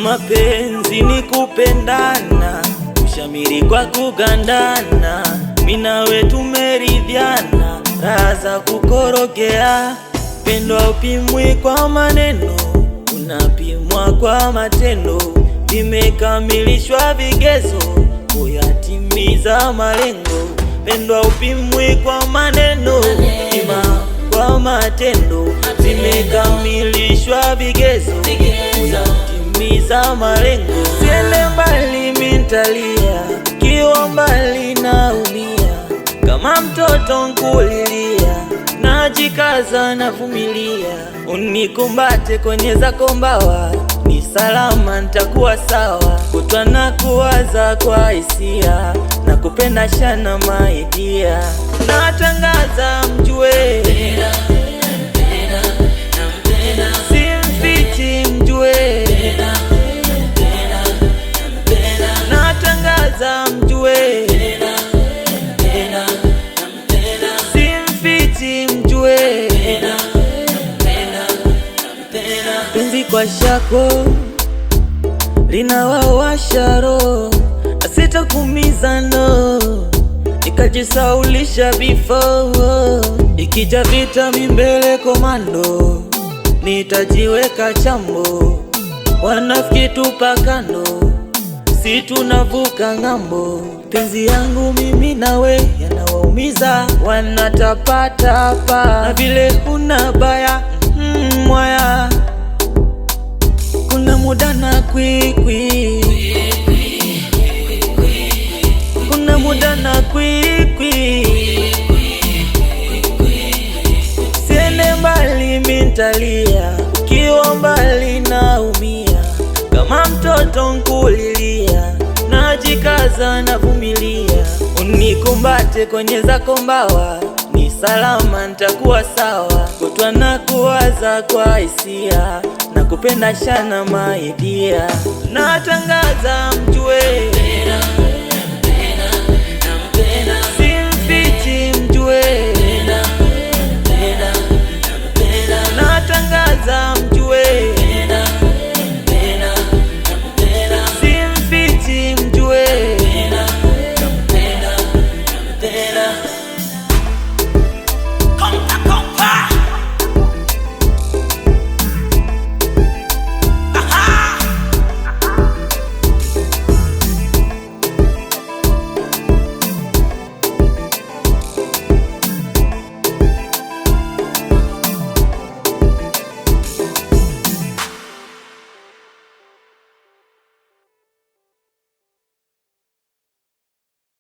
Mapenzi ni kupendana, kushamiri kwa kugandana. Mina we tumeridhiana, raha za kukorogea. Pendo haupimwi kwa maneno, unapimwa kwa matendo. Vimekamilishwa vigezo kuyatimiza malengo. Pendo haupimwi kwa maneno, ima kwa matendo. Vimekamilishwa vigezo kuyatimiza malengo. Siende mbali mintalia, kiwa mbali naumia. Kama mtoto nkulilia, najikaza navumilia. Unikumbate kwenye zako mbawa, ni salama nitakuwa sawa. Kutwa na kuwaza kwa hisia, na kupenda shana maidia. Natangaza mjue, simfichi mjue. Natangaza mjue, simfichi mjue. Penzi kwa shako linawawasha roho, asitakumiza no, nikajisaulisha before. Ikija vita mimbele komando, nitajiweka chambo. Wanafiki tupa kando, si tunavuka ngambo. Penzi yangu mimi nawe yanawaumiza, wanatapatapa na vile una baya mwaya. Kuna muda na kwikwi, kuna muda na kwikwi. Siende mbali mintalia, ukiwa mbali naumia. Kama mtoto nkulilia, najikaza navumilia. Unikumbate kwenye zako mbawa, ni salama nitakuwa sawa. Kutwa na kuwaza kwa hisia, na kupenda shana maidia. Natangaza mjue,